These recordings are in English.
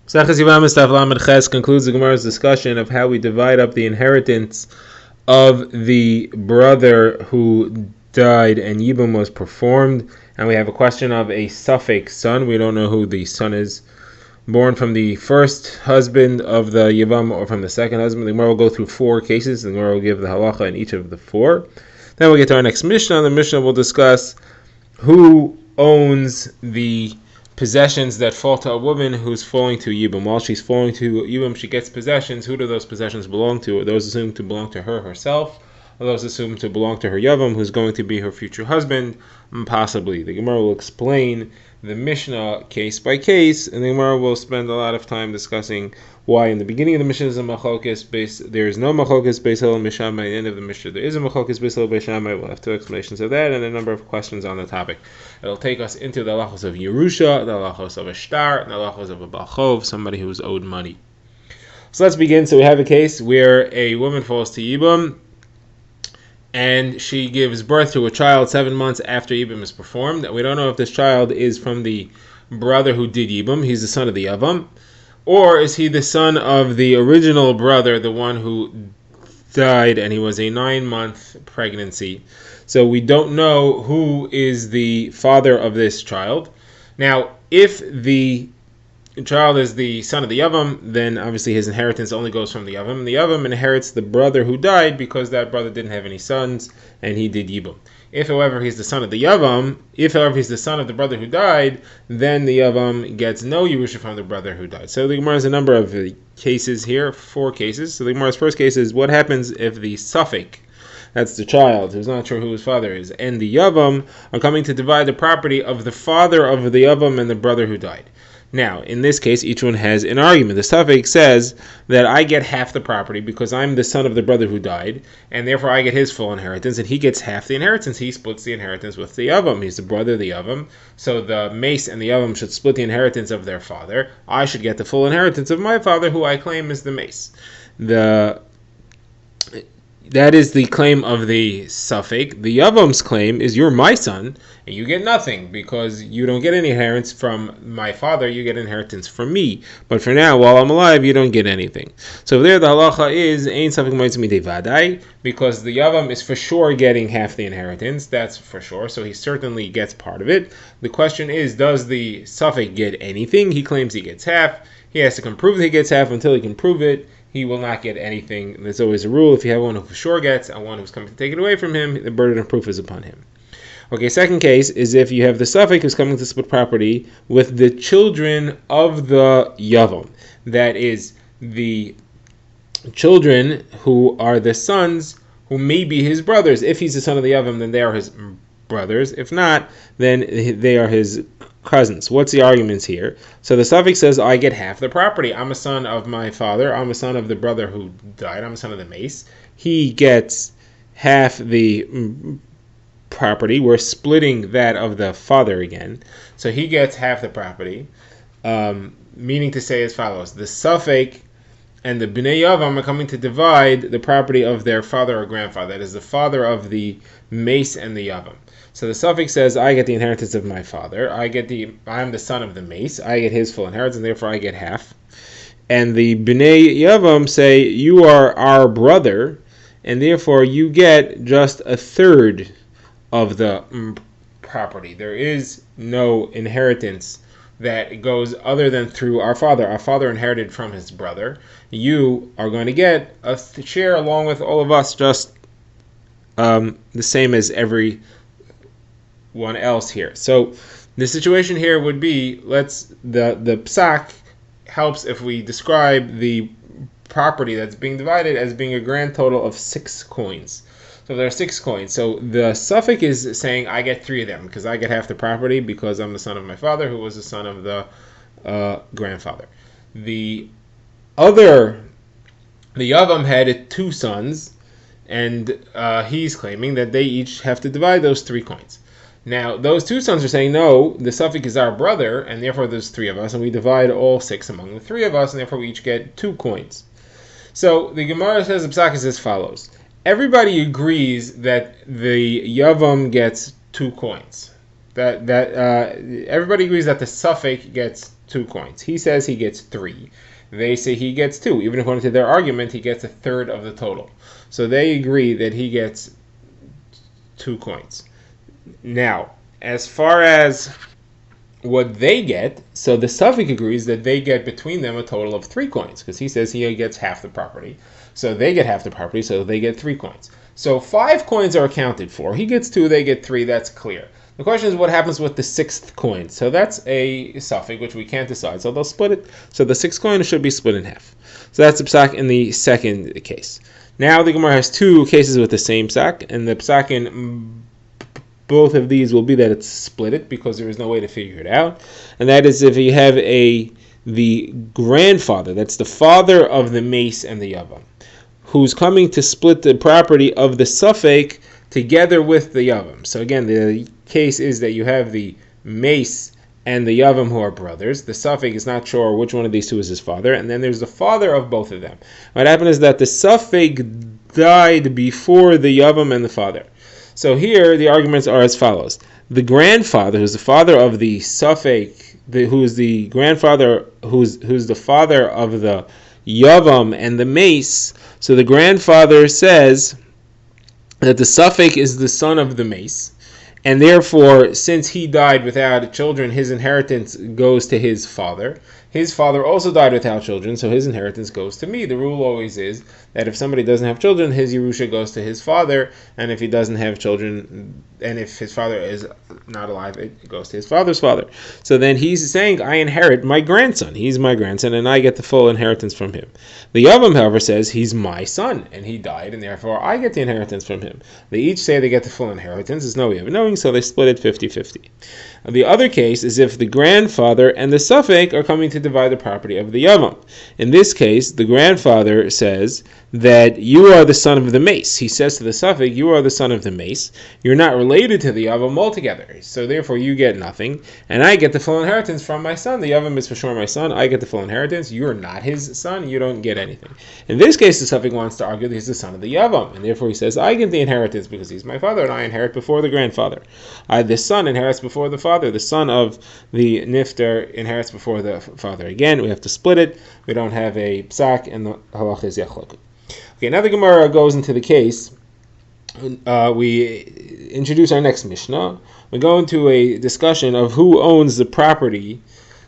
Yevamos Daf concludes the Gemara's discussion of how we divide up the inheritance of the brother who died and Yibum was performed. And we have a question of a suffix son. We don't know who the son is, born from the first husband of the Yevam or from the second husband. The Gemara will go through 4 cases. The Gemara will give the halacha in each of the 4. Then we'll get to our next Mishnah. The Mishnah will discuss who owns the possessions that fall to a woman who's falling to Yibum. While she's falling to Yibum, she gets possessions. Who do those possessions belong to? Are those assumed to belong to her herself? Are those assumed to belong to her Yavam, who's going to be her future husband? Possibly. The Gemara will explain the Mishnah case by case, and the Gemara will spend a lot of time discussing why in the beginning of the Mishnah is a machlokes base. There is no machlokes base hillel mishamai. At the end of the Mishnah, there is a machlokes base hillel beishamai. We'll have 2 explanations of that and a number of questions on the topic. It'll take us into the halachos of Yerusha, the halachos of a shtar, and the halachos of a balchov, somebody who is owed money. So let's begin. So we have a case where a woman falls to Yibum, and she gives birth to a child 7 months after Yibum is performed. We don't know if this child is from the brother who did Yibum. He's the son of the Yavam. Or is he the son of the original brother, the one who died, and he was a 9-month pregnancy? So we don't know who is the father of this child. Now, if the child is the son of the Yavam, then obviously his inheritance only goes from the Yavam. The Yavam inherits the brother who died because that brother didn't have any sons and he did Yibum. If, however, he's the son of the Yavam, if, however, he's the son of the brother who died, then the Yavam gets no Yerusha from the brother who died. So the Gemara has a number of cases here, 4 cases. So the Gemara's first case is what happens if the suffix, that's the child who's not sure who his father is, and the Yavam are coming to divide the property of the father of the Yavam and the brother who died. Now, in this case, each one has an argument. The suffix says that I get half the property because I'm the son of the brother who died, and therefore I get his full inheritance, and he gets half the inheritance. He splits the inheritance with the Yavam. He's the brother of the Yavam, so the mace and the Yavam should split the inheritance of their father. I should get the full inheritance of my father, who I claim is the mace. That is the claim of the suffix. The Yavam's claim is you're my son, and you get nothing because you don't get any inheritance from my father, you get inheritance from me. But for now, while I'm alive, you don't get anything. So there the halacha is, ein suffix moitz midei vadai, because the Yavam is for sure getting half the inheritance, that's for sure, so he certainly gets part of it. The question is, does the suffix get anything? He claims he gets half. He has to come prove that he gets half. Until he can prove it, he will not get anything. There's always a rule. If you have one who for sure gets and one who's coming to take it away from him, the burden of proof is upon him. Okay, second case is if you have the suffix who's coming to split property with the children of the Yavam. That is, the children who are the sons who may be his brothers. If he's the son of the Yavam, then they are his brothers. If not, then they are his cousins. What's the arguments here? So the suffix says I get half the property. I'm a son of my father. I'm a son of the brother who died. I'm a son of the mace. He gets half the property. We're splitting that of the father again. So he gets half the property, meaning to say as follows. The suffix and the Bnei Yavam are coming to divide the property of their father or grandfather. That is the father of the mace and the Yavam. So the suffix says, I get the inheritance of my father. I'm the son of the mace. I get his full inheritance, and therefore I get half. And the Bnei Yavam say, you are our brother, and therefore you get just a third of the property. There is no inheritance that goes other than through our father. Our father inherited from his brother. You are going to get a share along with all of us, just the same as everyone else here. So the situation here would be, the psak helps if we describe the property that's being divided as being a grand total of 6 coins. So there are 6 coins. So the suffix is saying I get 3 of them because I get half the property because I'm the son of my father who was the son of the grandfather. The Yavam had 2 sons, and he's claiming that they each have to divide those 3 coins. Now, those 2 sons are saying, no, the suffix is our brother, and therefore there's 3 of us, and we divide all 6 among the 3 of us, and therefore we each get 2 coins. So the Gemara says, the psak is as follows. Everybody agrees that the Yavam gets 2 coins. Everybody agrees that the suffix gets 2 coins. He says he gets 3. They say he gets 2. Even according to their argument, he gets a third of the total. So they agree that he gets 2 coins. Now, as far as what they get, so the suffix agrees that they get between them a total of 3 coins, because he says he gets half the property. So they get half the property, so they get 3 coins. So 5 coins are accounted for. He gets 2, they get 3, that's clear. The question is what happens with the 6th coin. So that's a suffix, which we can't decide. So they'll split it. So the 6th coin should be split in half. So that's the psak in the second case. Now the Gemara has 2 cases with the same psak, and the psak in both of these will be that it's split it, because there is no way to figure it out. And that is if you have the grandfather, that's the father of the mace and the yavam, who's coming to split the property of the suffix together with the yavam. So again, the case is that you have the mace and the yavam who are brothers. The suffix is not sure which one of these two is his father, and then there's the father of both of them. What happened is that the suffix died before the yavam and the father. So here the arguments are as follows: the grandfather, who's the father of the suffix, who's the grandfather, who's the father of the yavam and the mace. So the grandfather says that the suffix is the son of the mace, and therefore, since he died without children, his inheritance goes to his father. His father also died without children, so his inheritance goes to me. The rule always is that if somebody doesn't have children, his Yerusha goes to his father, and if he doesn't have children, and if his father is not alive, it goes to his father's father. So then he's saying, I inherit my grandson. He's my grandson, and I get the full inheritance from him. The Yavam, however, says he's my son, and he died, and therefore I get the inheritance from him. They each say they get the full inheritance. There's no way of knowing, so they split it 50-50. The other case is if the grandfather and the suffix are coming to divide the property of the Yavam. In this case, the grandfather says that you are the son of the mace. He says to the suffix, you are the son of the mace. You're not related to the Yavam altogether, so therefore you get nothing, and I get the full inheritance from my son. The Yavam is for sure my son. I get the full inheritance. You're not his son. You don't get anything. In this case, the suffix wants to argue that he's the son of the Yavam, and therefore he says, I get the inheritance because he's my father, and I inherit before the grandfather. The son inherits before the father. The son of the nifter inherits before the father. Again, we have to split it. We don't have a psak, and the halach is yachlok. Okay, now the Gemara goes into the case. We introduce our next Mishnah. We go into a discussion of who owns the property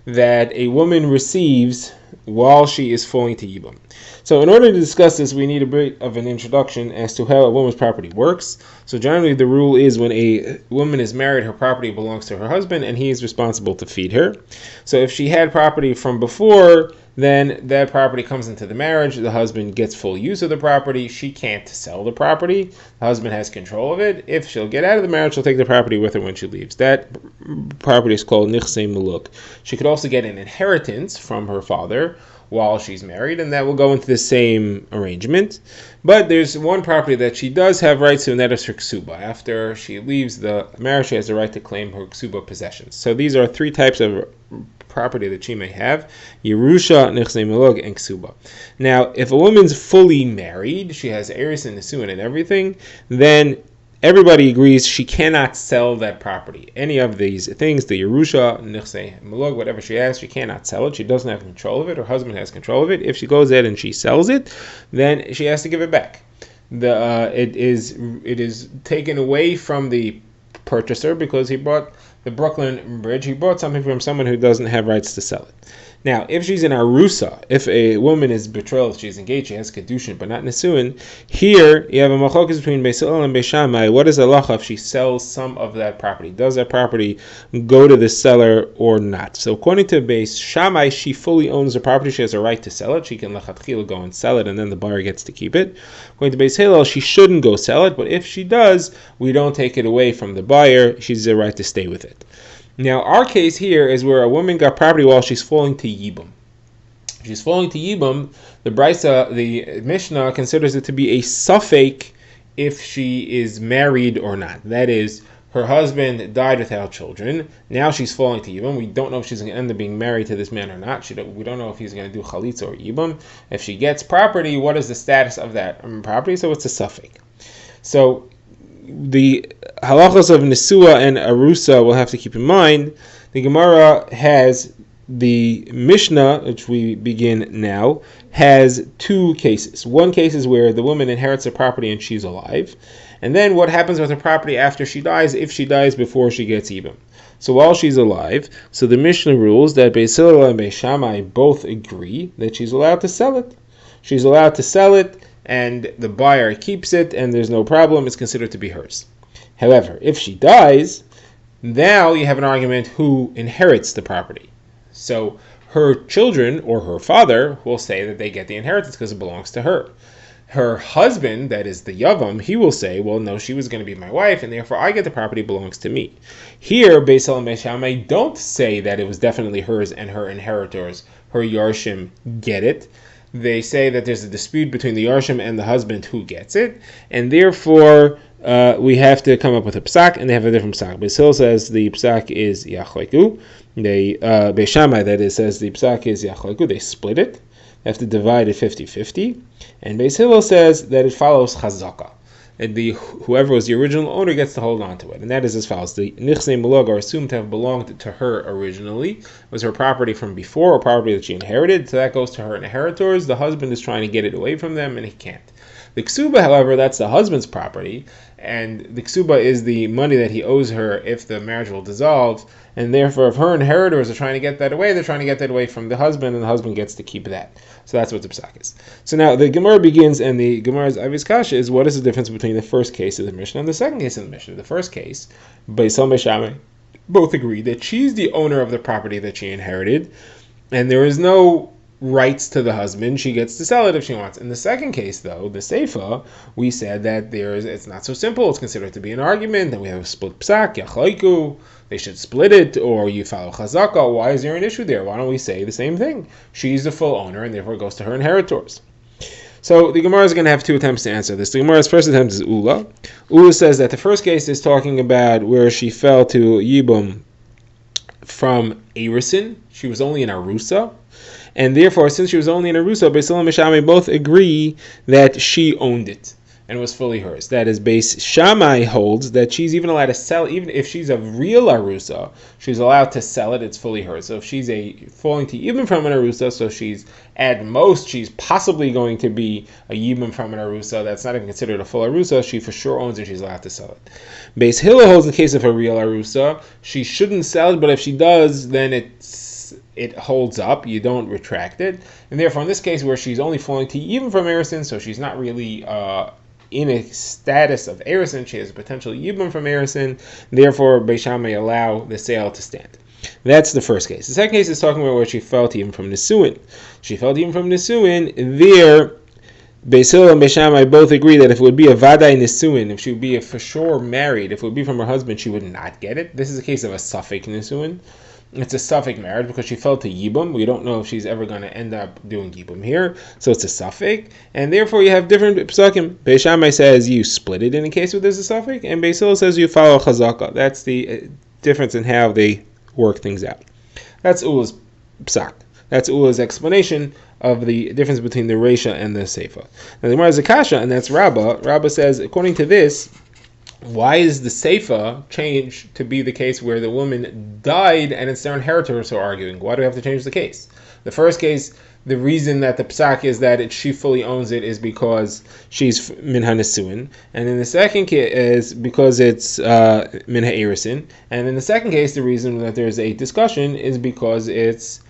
that a woman receives while she is falling to Yibam. So in order to discuss this, we need a bit of an introduction as to how a woman's property works. So generally the rule is when a woman is married, her property belongs to her husband and he is responsible to feed her. So if she had property from before, then that property comes into the marriage. The husband gets full use of the property. She can't sell the property. The husband has control of it. If she'll get out of the marriage, she'll take the property with her when she leaves. That property is called nichsei muluk. She could also get an inheritance from her father while she's married, and that will go into the same arrangement. But there's one property that she does have rights to, and that is her ksuba. After she leaves the marriage, she has the right to claim her ksuba possessions. So these are 3 types of property that she may have: Yerusha, Nichsei Muluk, and Ksuba. Now, if a woman's fully married, she has Eris and Nisuin and everything, then everybody agrees she cannot sell that property. Any of these things, the Yerusha, Nichsei Muluk, whatever she has, she cannot sell it. She doesn't have control of it. Her husband has control of it. If she goes ahead and she sells it, then she has to give it back. It is taken away from the purchaser because he bought the Brooklyn Bridge. He bought something from someone who doesn't have rights to sell it. Now, if she's in Arusa, if a woman is betrothed, she's engaged, she has Kedushin, but not Nesuin, here you have a machlokas between Beis Hillel and Beis Shammai. What is the halacha if she sells some of that property? Does that property go to the seller or not? So according to Beis Shammai, she fully owns the property. She has a right to sell it. She can lechatchila go and sell it, and then the buyer gets to keep it. According to Beis Hillel, she shouldn't go sell it, but if she does, we don't take it away from the buyer. She has the right to stay with it. Now, our case here is where a woman got property while she's falling to Yibam. If she's falling to Yibam, the Mishnah considers it to be a suffix if she is married or not. That is, her husband died without children. Now she's falling to Yibam. We don't know if she's going to end up being married to this man or not. We don't know if he's going to do Chalitza or Yibam. If she gets property, what is the status of that property? So it's a suffix. So the halachos of Nesua and Arusa we'll have to keep in mind. The Gemara has the Mishnah, which we begin now, has two cases. One case is where the woman inherits a property and she's alive. And then what happens with her property after she dies, if she dies before she gets Yibum. So while she's alive, so the Mishnah rules that Beis Hillel and Beis Shammai both agree that she's allowed to sell it. She's allowed to sell it, and the buyer keeps it, and there's no problem. It's considered to be hers. However, if she dies, now you have an argument who inherits the property. So her children or her father will say that they get the inheritance because it belongs to her. Her husband, that is the Yavam, he will say, well, no, she was going to be my wife, and therefore I get the property belongs to me. Here, Beis Hillel and Beis Shammai don't say that it was definitely hers and her inheritors, her Yarshim, get it. They say that there's a dispute between the Yarshim and the husband who gets it, and therefore we have to come up with a psak, and they have a different psak. Beis Hillel says the psak is Yachleku. Beis Shammai, that is, says the psak is Yachleku. They split it. They have to divide it 50-50. And Beis Hillel says that it follows chazaka. And whoever was the original owner gets to hold on to it. And that is as follows. The Nichsei Mulog are assumed to have belonged to her originally. It was her property from before, or property that she inherited. So that goes to her inheritors. The husband is trying to get it away from them, and he can't. The ksuba, however, that's the husband's property. And the ksuba is the money that he owes her if the marriage will dissolve. And therefore, if her inheritors are trying to get that away, they're trying to get that away from the husband, and the husband gets to keep that. So that's what the psak is. So now the Gemara begins, and the Gemara's Avis Kasha is, what is the difference between the first case of the Mishnah and the second case of the Mishnah? The first case, Beis Hillel and Beis Shammai both agree that she's the owner of the property that she inherited, and there is no rights to the husband. She gets to sell it if she wants. In the second case, though, the Seifa, we said that it's not so simple. It's considered to be an argument, and we have a split psak, yachlaiku, they should split it, or you follow chazaka. Why is there an issue there? Why don't we say the same thing? She's the full owner, and therefore it goes to her inheritors. So the Gemara is going to have two attempts to answer this. The Gemara's first attempt is Ula. Ula says that the first case is talking about where she fell to Yibum from Erisin. She was only in Arusa. And therefore, since she was only in Arusa, Beis Hillel and Beis Shammai both agree that she owned it and was fully hers. That is, Beis Shammai holds that she's even allowed to sell, even if she's a real Arusa, she's allowed to sell it, it's fully hers. So if she's falling to Yibum from an Arusa, so at most, she's possibly going to be a Yibum from an Arusa, that's not even considered a full Arusa, she for sure owns it, she's allowed to sell it. Beis Hillel holds the case of a real Arusa, she shouldn't sell it, but if she does, then it holds up, you don't retract it, and therefore in this case where she's only falling to Yibum from Erisin, so she's not really in a status of Erisin, she has a potential Yibum from Erisin, therefore Beis Shammai allow the sale to stand. That's the first case. The second case is talking about where she fell to Yibum from Nesuin. She fell to Yibum from Nesuin, there Beis Hillel and Beis Shammai both agree that if it would be a Vadai Nesuin, if she would be for sure married, if it would be from her husband, she would not get it. This is a case of a Safek Nesuin. It's a Safek marriage because she fell to Yibum. We don't know if she's ever going to end up doing Yibum here. So it's a Safek. And therefore you have different psakim. Beis Shammai says you split it in a case where there's a Safek. And Beis Hillel says you follow Chazaka. That's the difference in how they work things out. That's Ula's psak. That's Ula's explanation of the difference between the Reisha and the Seifa. Now the Gemara is a kasha, and that's Rabbah. Rabbah says, according to this, why is the Seifa changed to be the case where the woman died and it's their inheritors who are arguing? Why do we have to change the case? The first case, the reason that the psak is that she fully owns it is because she's min ha-nesuin, and in the second case is because it's min ha-erisin, and in the second case the reason that there's a discussion is because it's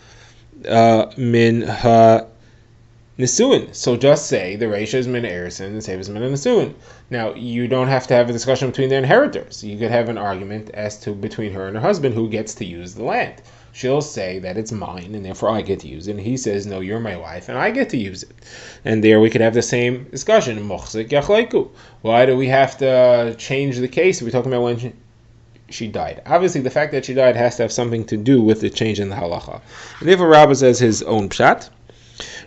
min ha-nesuin. So just say the Reisha is min ha-erisin and the Seifa is min ha-nesuin. Now, you don't have to have a discussion between their inheritors. You could have an argument as to between her and her husband who gets to use the land. She'll say that it's mine and therefore I get to use it. And he says, no, you're my wife and I get to use it. And there we could have the same discussion. Why do we have to change the case? We're talking about when she died. Obviously, the fact that she died has to have something to do with the change in the halacha. And therefore, Rabbah says his own pshat.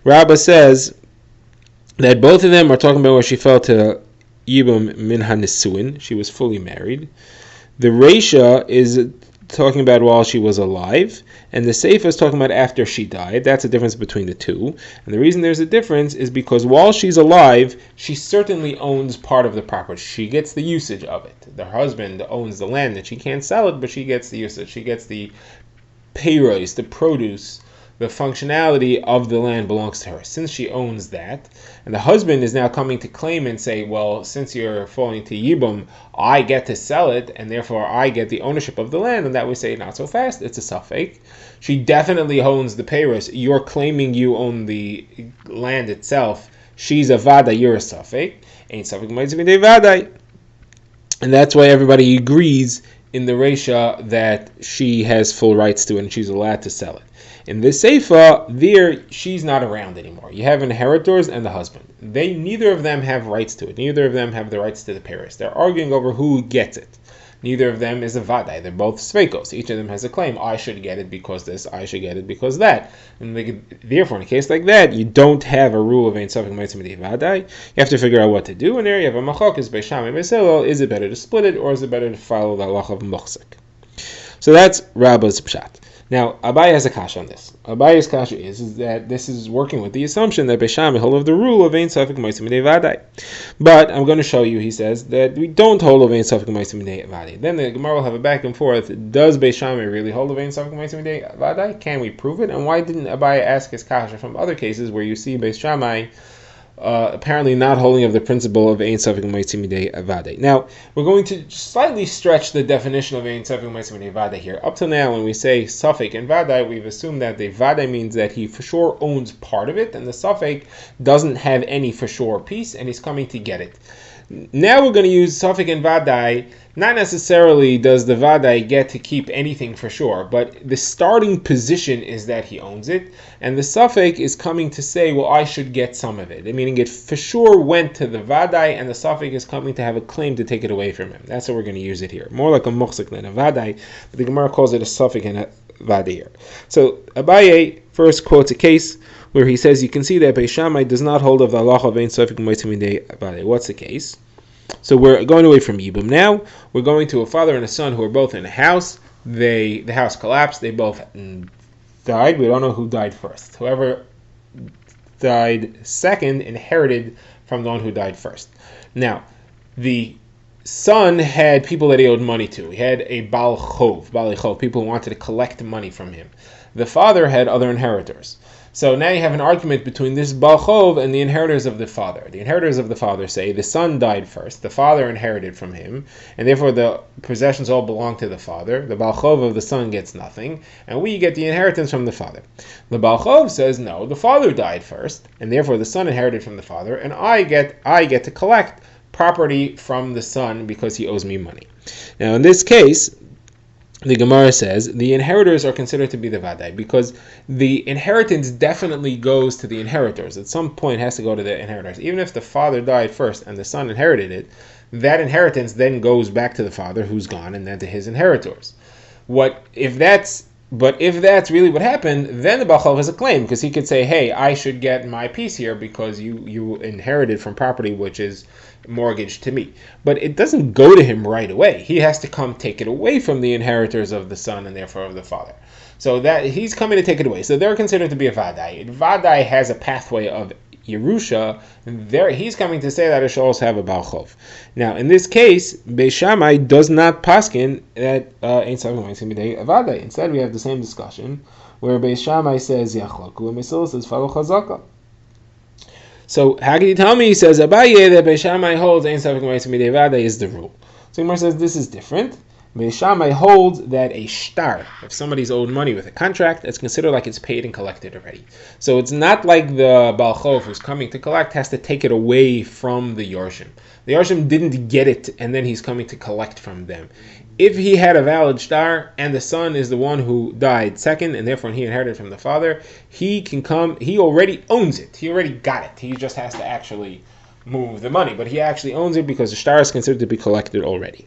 Rabbah says that both of them are talking about where she fell to Yibum min ha-nesuin. She was fully married. The Reisha is talking about while she was alive, and the Seifa is talking about after she died. That's the difference between the two. And the reason there's a difference is because while she's alive, she certainly owns part of the property. She gets the usage of it. The husband owns the land and she can't sell it, but she gets the usage. She gets the payroys, the produce, the functionality of the land belongs to her. Since she owns that, and the husband is now coming to claim and say, well, since you're falling to Yibum, I get to sell it, and therefore I get the ownership of the land, and that we say not so fast, it's a suffix. She definitely owns the payros. You're claiming you own the land itself. She's a vada, you're a suffix. Ain't suffix vadai. And that's why everybody agrees in the Reisha that she has full rights to it and she's allowed to sell it. In this Seifa, there she's not around anymore. You have inheritors and the husband. Neither of them have rights to it. Neither of them have the rights to the payros. They're arguing over who gets it. Neither of them is a vadai. They're both sveikos. Each of them has a claim. I should get it because this. I should get it because that. And therefore, in a case like that, you don't have a rule of ein safek meitzim vadai. You have to figure out what to do. And there you have a machok is beisham beiselo. Is it better to split it or is it better to follow the halacha of mochsek? So that's Rabba's pshat. Now, Abai has a kasha on this. Abai's kasha is that this is working with the assumption that Beis Shammai hold of the rule of ein safek meitzim vadai. But I'm going to show you, he says, that we don't hold of ein safek meitzim vadai. Then the Gemara will have a back and forth. Does Beis Shammai really hold of ein safek meitzim vadai? Can we prove it? And why didn't Abai ask his kasha from other cases where you see Beis Shammai apparently not holding of the principle of ein safek meitzim vadai? Now, we're going to slightly stretch the definition of ein safek meitzim vadai here. Up till now, when we say safek and vadai, we've assumed that the vadai means that he for sure owns part of it, and the safek doesn't have any for sure piece, and he's coming to get it. Now we're going to use safek and vadai. Not necessarily does the vadai get to keep anything for sure, but the starting position is that he owns it, and the safek is coming to say, well, I should get some of it. Meaning it for sure went to the vadai, and the safek is coming to have a claim to take it away from him. That's how we're going to use it here. More like a mochsek than a vadai, but the Gemara calls it a safek and a vadai here. So Abaye first quotes a case where he says, you can see that Beis Shammai does not hold of the halacha of ein safek meitzim vadai. What's the case? So we're going away from Yibum now. We're going to a father and a son who are both in a house. The house collapsed. They both died. We don't know who died first. Whoever died second inherited from the one who died first. Now, the son had people that he owed money to. He had a bal chov, people who wanted to collect money from him. The father had other inheritors. So now you have an argument between this Baal Chov and the inheritors of the father. The inheritors of the father say the son died first, the father inherited from him, and therefore the possessions all belong to the father. The Baal Chov of the son gets nothing, and we get the inheritance from the father. The Baal Chov says no, the father died first, and therefore the son inherited from the father, and I get to collect property from the son because he owes me money. Now in this case, the Gemara says the inheritors are considered to be the vadai because the inheritance definitely goes to the inheritors. At some point it has to go to the inheritors. Even if the father died first and the son inherited it, that inheritance then goes back to the father who's gone and then to his inheritors. If that's really what happened, then the Baal Chov has a claim because he could say, hey, I should get my piece here because you inherited from property which is mortgaged to me. But it doesn't go to him right away. He has to come take it away from the inheritors of the son and therefore of the father. So that he's coming to take it away. So they're considered to be a vadai. Vadai has a pathway of Yerusha, and there he's coming to say that it should also have a Baal Chov. Now, in this case, Beis Shammai does not paskin that ein safek meitzim vadai. Instead, we have the same discussion where Beis Shammai says yachlaku and Mesil says follow chazaka. So how can you tell me? He says Abaye that Beis Shammai holds ein safek meitzim vadai is the rule. So Gemara says this is different. Beis Shammai holds that a shtar, if somebody's owed money with a contract, it's considered like it's paid and collected already. So it's not like the Baal Chov who's coming to collect has to take it away from the Yorshim. The Yorshim didn't get it and then he's coming to collect from them. If he had a valid shtar and the son is the one who died second and therefore he inherited from the father, he can come, he already owns it. He already got it. He just has to actually move the money. But he actually owns it because the shtar is considered to be collected already.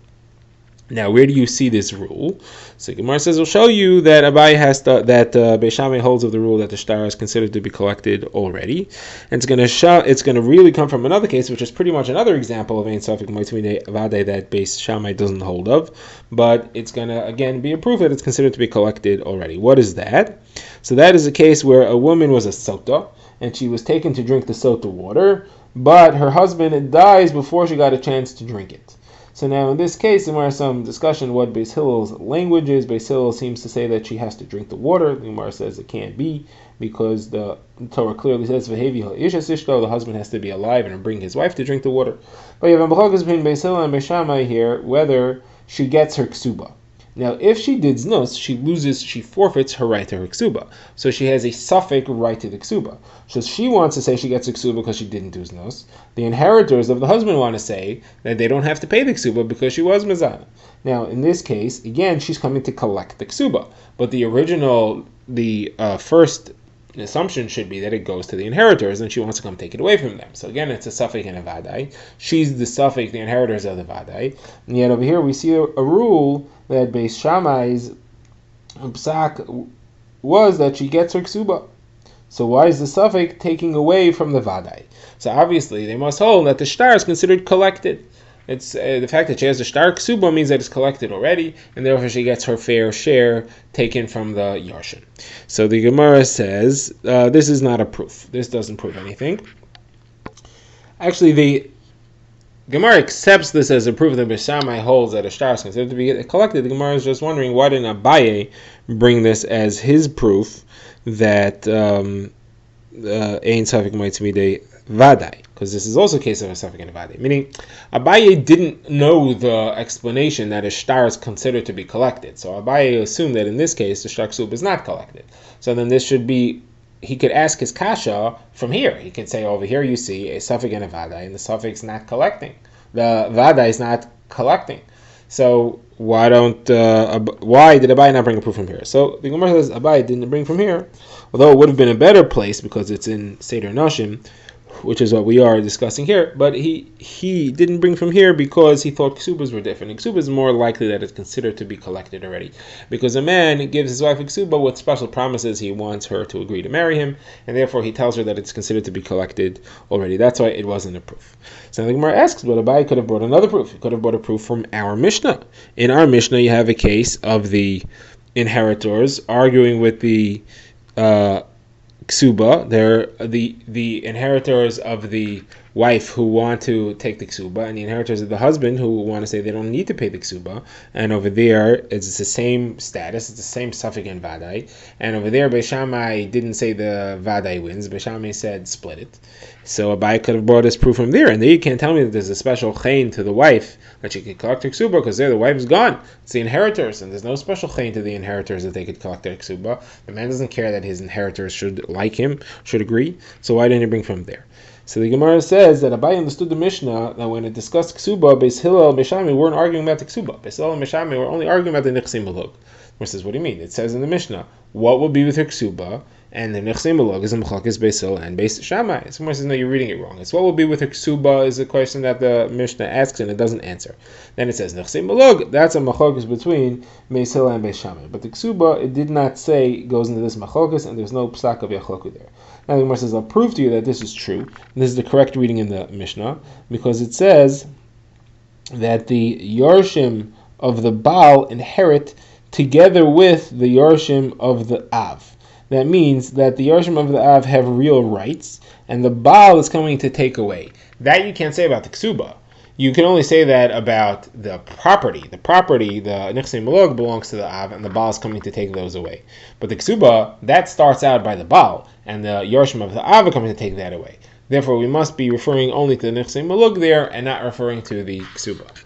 Now, where do you see this rule? So Gemara says, we'll show you that Abai Beis Shammai holds of the rule that the shtar is considered to be collected already, and it's going to really come from another case, which is pretty much another example of Ein Safek Moitmidei Vadai that Beis Shammai doesn't hold of, but it's going to again be a proof that it's considered to be collected already. What is that? So that is a case where a woman was a sota, and she was taken to drink the sota water, but her husband dies before she got a chance to drink it. So now in this case, there is some discussion what Beis Hillel's language is. Beis Hillel seems to say that she has to drink the water. The Gemara says it can't be because the Torah clearly says the husband has to be alive and bring his wife to drink the water. But you have a machlokes between Beis Hillel and Beis Shammai here whether she gets her ksuba. Now, if she did znus, she forfeits her right to her ksuba. So she has a suffix right to the ksuba. So she wants to say she gets a ksuba because she didn't do znus. The inheritors of the husband want to say that they don't have to pay the ksuba because she was mezana. Now, in this case, again, she's coming to collect the ksuba. But the first assumption should be that it goes to the inheritors and she wants to come take it away from them. So again, it's a suffix and a vadai. She's the suffix, the inheritors of the vadai. And yet over here we see a rule that Beis Shammai's psak was that she gets her ksuba. So why is the suffix taking away from the vadai? So obviously they must hold that the shtar is considered collected. It's the fact that she has a shtar ksuba means that it's collected already, and therefore she gets her fair share taken from the yarshin. So the Gemara says this is not a proof. This doesn't prove anything. Actually, the Gemara accepts this as a proof that Beis Shammai holds that a shtar is considered to be collected. The Gemara is just wondering why didn't Abaye bring this as his proof that Ein Safek Moitzmidei Vadai, because this is also a case of a Safek and a Vadai. Meaning, Abaye didn't know the explanation that a shtar is considered to be collected. So Abaye assumed that in this case, the shtar ksuba is not collected. So then this should be, he could ask his kasha from here. He could say, over here you see a Safek and a Vadai, and the Safek is not collecting. The Vadai is not collecting. So why did Abaye not bring a proof from here? So the Gemara says Abaye didn't bring from here, although it would have been a better place because it's in Seder Nashim, which is what we are discussing here, but he didn't bring from here because he thought ksubas were different. And ksuba is more likely that it's considered to be collected already, because a man gives his wife a ksuba with special promises. He wants her to agree to marry him, and therefore he tells her that it's considered to be collected already. That's why it wasn't a proof. So the Gemara asks, but Abaye could have brought another proof. He could have brought a proof from our Mishnah. In our Mishnah, you have a case of the inheritors arguing with the ksuba. They're the inheritors of the wife who want to take the ksuba, and the inheritors of the husband who want to say they don't need to pay the ksuba. And over there, it's the same status, it's the same suffix and vadai. And over there, Beis Shammai didn't say the vadai wins. Beis Shammai said split it. So Abaye could have brought his proof from there. And there you can't tell me that there's a special chain to the wife that she could collect her ksuba, because there the wife's gone. It's the inheritors, and there's no special chain to the inheritors that they could collect their ksuba. The man doesn't care that his inheritors should like him, should agree. So why didn't he bring from there? So the Gemara says that Abaye understood the Mishnah that when it discussed ksuba, Beis Hillel and Beis Shammai weren't arguing about the ksuba. Beis Hillel and Beis Shammai were only arguing about the nichsim malug. Gemara says, what do you mean? It says in the Mishnah, what will be with her ksuba? And the nichsim malug is a machlokes Beis Hillel and Beis Shammai. So Gemara says, no, you're reading it wrong. It's what will be with her ksuba is a question that the Mishnah asks and it doesn't answer. Then it says nichsim malug. That's a machlokes between Beis Hillel and Beis Shammai. But the ksuba, it did not say goes into this machlokes, and there's no psak of yachloku there. Now the Gemara says, I'll prove to you that this is true. And this is the correct reading in the Mishnah, because it says that the Yarshim of the Baal inherit together with the Yarshim of the Av. That means that the Yarshim of the Av have real rights, and the Baal is coming to take away. That you can't say about the Ksuba. You can only say that about the property. The property, the Nichsim Malog, belongs to the Av, and the Baal is coming to take those away. But the Ksuba, that starts out by the Baal, and the Yarshim of the Av are coming to take that away. Therefore, we must be referring only to the Nichsim Malog there, and not referring to the Ksuba.